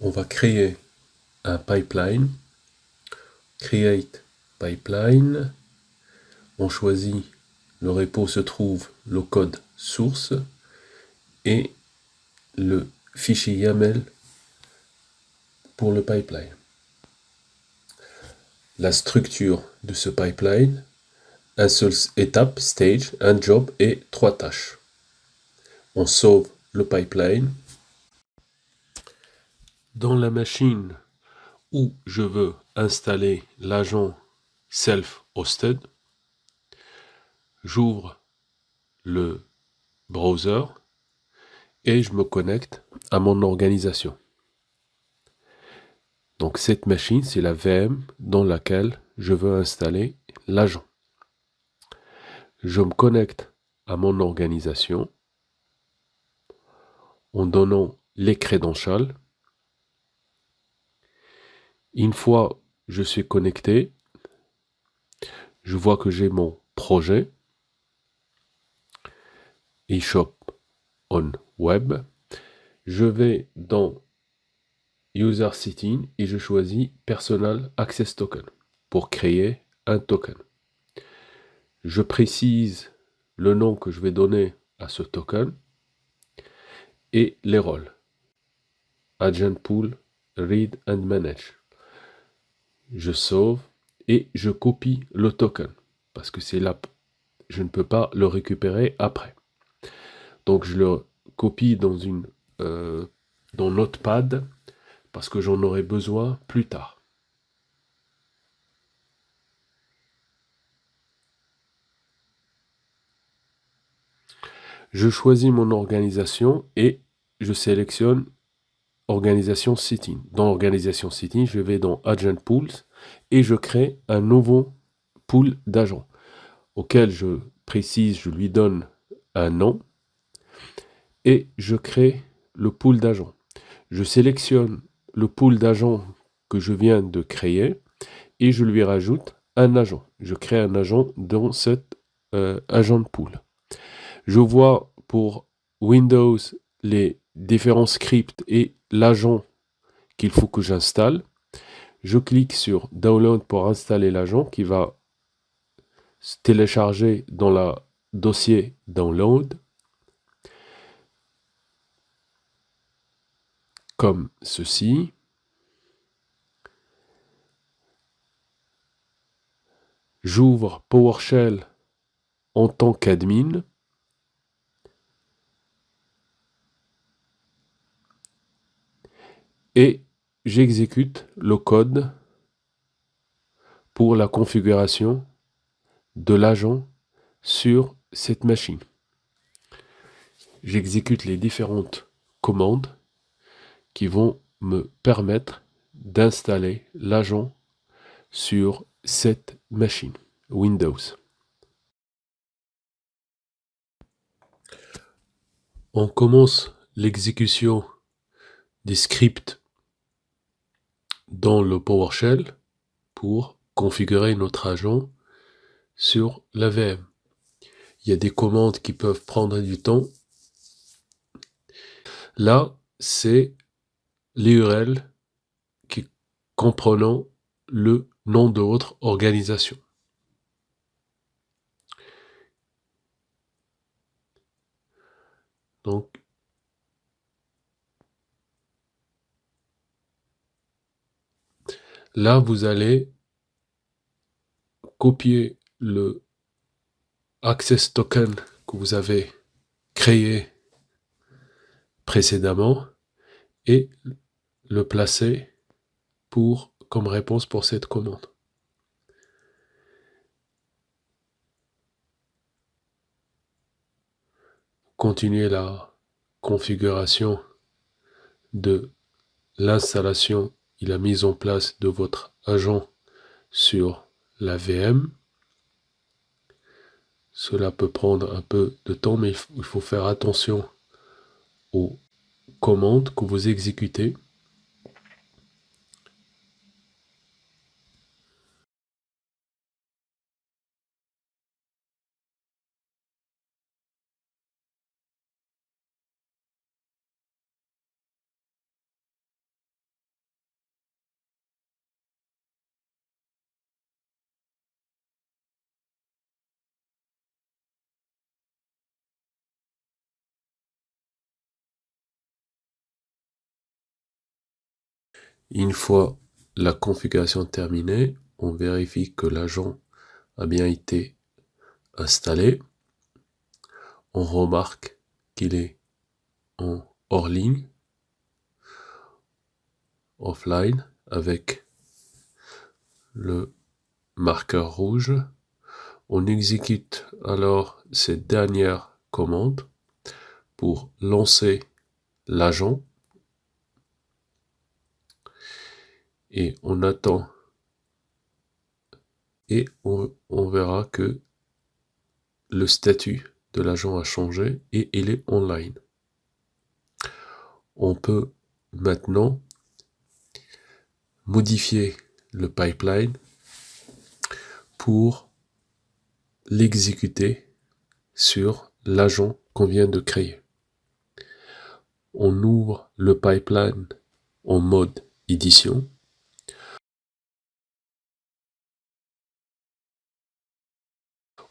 on va créer un pipeline, create pipeline, on choisit le repo se trouve le code source et le fichier YAML pour le pipeline. La structure de ce pipeline, un seul étape, stage, un job et 3 tâches. On sauve le pipeline. Dans la machine où je veux installer l'agent self-hosted, j'ouvre le browser et je me connecte à mon organisation. Donc cette machine, c'est la VM dans laquelle je veux installer l'agent. Je me connecte à mon organisation en donnant les credentials. Une fois je suis connecté, je vois que j'ai mon projet eShop on Web. Je vais dans User Setting et je choisis Personal Access Token pour créer un token. Je précise le nom que je vais donner à ce token et les rôles. Agent Pool, Read and Manage. Je sauve et je copie le token parce que c'est là, je ne peux pas le récupérer après. Donc je le copie dans Notepad parce que j'en aurai besoin plus tard. Je choisis mon organisation et je sélectionne Organisation Setting. Dans Organisation Setting, je vais dans Agent Pools et je crée un nouveau pool d'agents auquel je précise, je lui donne un nom et je crée le pool d'agents. Je sélectionne le pool d'agents que je viens de créer et je lui rajoute un agent. Je crée un agent dans cet agent pool. Je vois pour Windows les différents scripts et l'agent qu'il faut que j'installe. Je clique sur Download pour installer l'agent qui va se télécharger dans le dossier Download comme ceci. J'ouvre PowerShell en tant qu'admin. Et j'exécute le code pour la configuration de l'agent sur cette machine. J'exécute les différentes commandes qui vont me permettre d'installer l'agent sur cette machine Windows. On commence l'exécution des scripts dans le PowerShell pour configurer notre agent sur la VM. Il y a des commandes qui peuvent prendre du temps. Là, c'est l'URL qui comprenant le nom de votre organisation. Donc, là, vous allez copier le Access Token que vous avez créé précédemment et le placer comme réponse pour cette commande. Continuez la configuration de l'installation et la mise en place de votre agent sur la VM. Cela peut prendre un peu de temps, mais il faut faire attention aux commandes que vous exécutez. Une fois la configuration terminée, on vérifie que l'agent a bien été installé. On remarque qu'il est en hors ligne, offline, avec le marqueur rouge. On exécute alors cette dernière commande pour lancer l'agent et on attend et on verra que le statut de l'agent a changé et il est online. On peut maintenant modifier le pipeline pour l'exécuter sur l'agent qu'on vient de créer. On ouvre le pipeline en mode édition.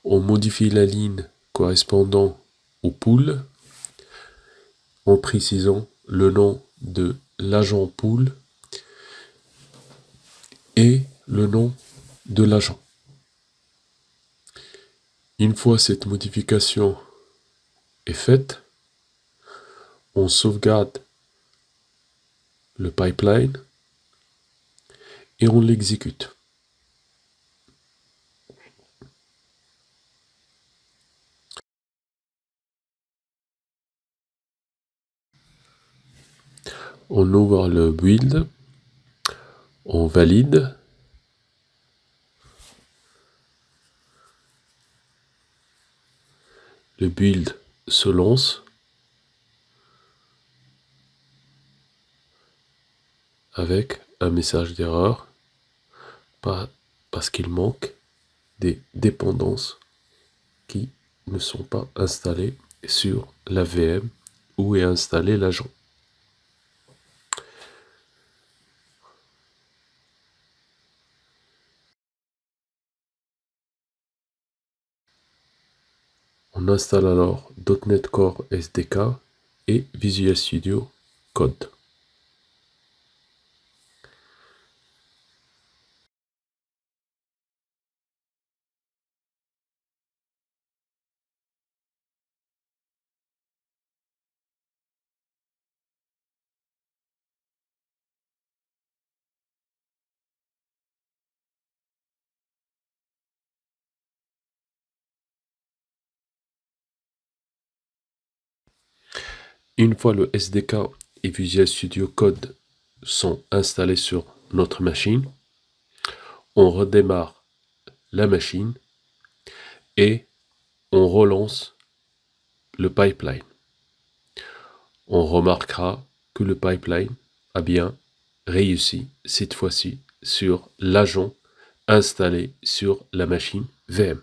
On modifie la ligne correspondant au pool en précisant le nom de l'agent pool et le nom de l'agent. Une fois cette modification est faite, on sauvegarde le pipeline et on l'exécute. On ouvre le build, on valide, le build se lance avec un message d'erreur parce qu'il manque des dépendances qui ne sont pas installées sur la VM où est installé l'agent. On installe alors .NET Core SDK et Visual Studio Code. Une fois le SDK et Visual Studio Code sont installés sur notre machine, on redémarre la machine et on relance le pipeline. On remarquera que le pipeline a bien réussi cette fois-ci sur l'agent installé sur la machine VM.